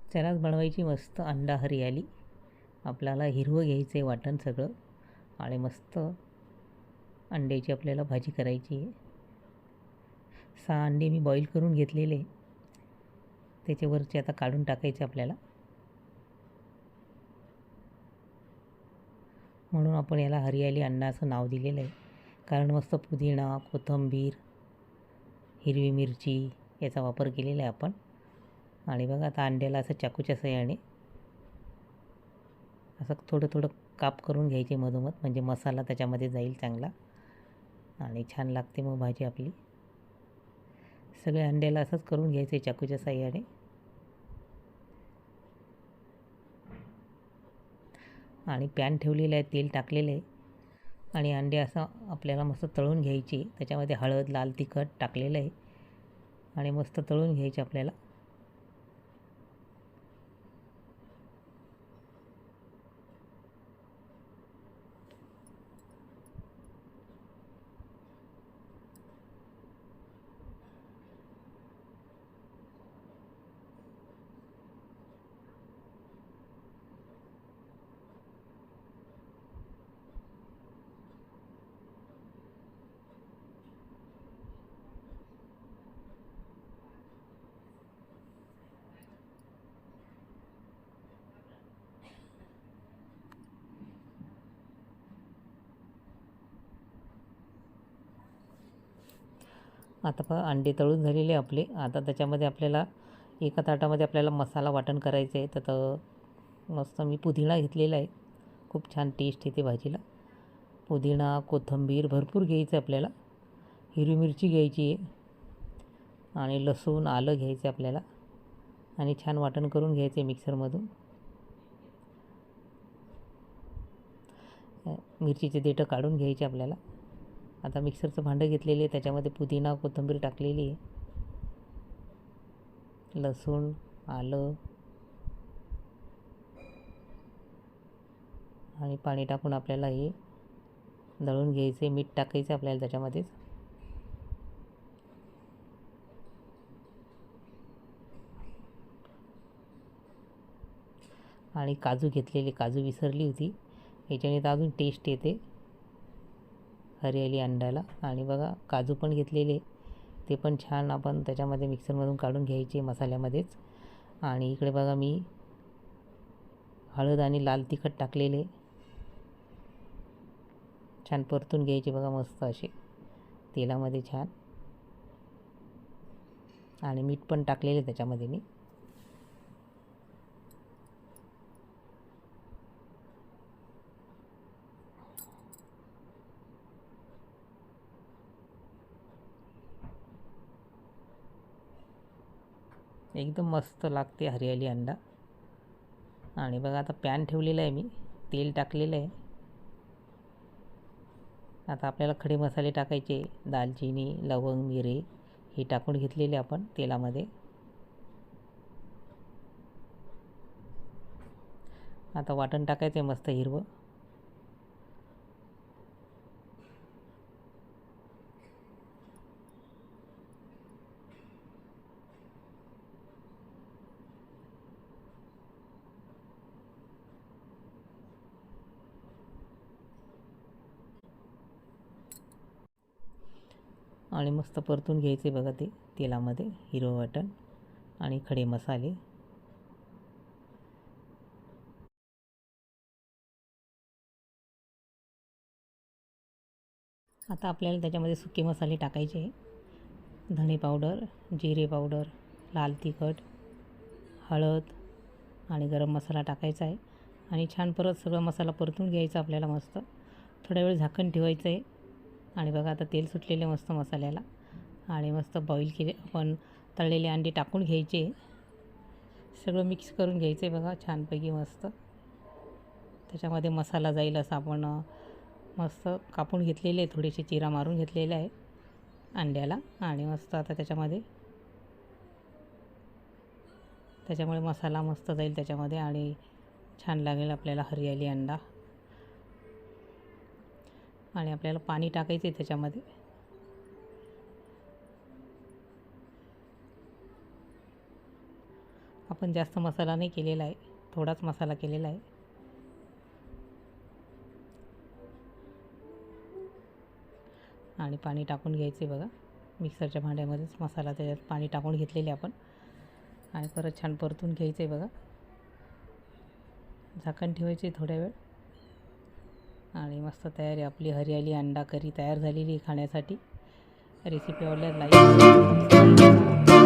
चलाच बनवायची मस्त अंडा हरियाली. आपल्याला हिरवं घ्यायचं आहे वाटण सगळं आणि मस्त अंड्याची आपल्याला भाजी करायची आहे. 6 अंडे मी बॉईल करून घेतलेले, त्याच्यावरचे आता काढून टाकायचे आपल्याला. म्हणून आपण याला हरियाली अंडा असं नाव दिलेलं आहे. कारण मस्त पुदिना, कोथिंबीर, हिरवी मिरची याचा वापर केलेला आहे आपण. आणि बघा आता अंड्याला असं चाकूच्या साहाय्याने असं थोडं थोडं काप करून घ्यायचे मधोमध, म्हणजे मसाला त्याच्यामध्ये जाईल चांगला आणि छान लागते मग भाजी आपली. सगळ्या अंड्याला असंच करून घ्यायचं आहे चाकूच्या साहाय्याने. आणि पॅन ठेवलेलं आहे, तेल टाकलेलं आहे आणि अंडे असं आपल्याला मस्त तळून घ्यायची. त्याच्यामध्ये हळद, लाल तिखट टाकलेलं आहे आणि मस्त तळून घ्यायचे आपल्याला. आता पहा अंडे तळून झालेले आपले. आता त्याच्यामध्ये आपल्याला एका ताटामध्ये आपल्याला मसाला वाटण करायचं आहे. तर मस्त मी पुदिना घेतलेला आहे, खूप छान टेस्ट येते भाजीला. पुदिना, कोथिंबीर भरपूर घ्यायचं आपल्याला. हिरवी मिरची घ्यायची आहे आणि लसूण, आलं घ्यायचं आपल्याला आणि छान वाटण करून घ्यायचं आहे मिक्सरमधून. मिरचीचे देठं काढून घ्यायचे आपल्याला. आता मिक्सरचं भांडं घेतलेलं आहे, त्याच्यामध्ये पुदिना, कोथिंबीर टाकलेली आहे, लसूण, आलं आणि पाणी टाकून आपल्याला हे दळून घ्यायचे. मीठ टाकायचं आपल्याला त्याच्यामध्येच. आणि काजू घेतलेले, काजू विसरली होती, याच्याने तर अजून टेस्ट येते हरियाली अंड्याला. आणि बघा काजू पण घेतलेले, ते पण छान आपण त्याच्यामध्ये मिक्सरमधून काढून घ्यायचे मसाल्यामध्येच. आणि इकडे बघा मी हळद आणि लाल तिखट टाकलेले, छान परतून घ्यायचे बघा मस्त असे तेलामध्ये छान. आणि मीठ पण टाकलेले त्याच्यामध्ये मी. एकदम मस्त लागते हरियाली अंडा. आणि बघा आता पॅन ठेवलेला आहे मी, तेल टाकलेलं आहे. आता आपल्याला खडे मसाले टाकायचे, दालचिनी, लवंग, मिरे हे टाकून घेतलेले आपण तेलामध्ये. आता वाटण टाकायचं आहे मस्त हिरवं. आणि मस्त परतून घ्यायचे बघा ते तेलामध्ये हिरवं वाटण आणि खडे मसाले. आता आपल्याला त्याच्यामध्ये सुके मसाले टाकायचे, धणे पावडर, जिरे पावडर, लाल तिखट, हळद आणि गरम मसाला टाकायचा आहे. आणि छान परत सगळा मसाला परतून घ्यायचा आपल्याला मस्त. थोड्या वेळ झाकण ठेवायचं आहे. आणि बघा आता तेल सुटलेले मस्त मसाल्याला. आणि मस्त बॉईल केले आपण तळलेले अंडे टाकून घ्यायचे, सगळं मिक्स करून घ्यायचं आहे बघा छानपैकी मस्त. त्याच्यामध्ये मसाला जाईल असं आपण मस्त कापून घेतलेले आहे, थोडेसे चिरा मारून घेतलेले आहे अंड्याला. आणि मस्त आता त्याच्यामुळे मसाला मस्त जाईल त्याच्यामध्ये आणि छान लागेल आपल्याला हरियाली अंडा. आणि आपल्याला पाणी टाकायचं आहे त्याच्यामध्ये. आपण जास्त मसाला नाही केलेला आहे, थोडाच मसाला केलेला आहे. आणि पाणी टाकून घ्यायचे बघा. मिक्सरच्या भांड्यामध्येच मसाला त्याच्यात पाणी टाकून घेतलेले आपण. आणि परत छान परतून घ्यायचे बघा. झाकण ठेवायचे थोड्या वेळ. आणि मस्त तयार आहे आपली हरियाली अंडा करी तयार झालेली खाण्यासाठी. रेसिपी आवडल्यास लाईक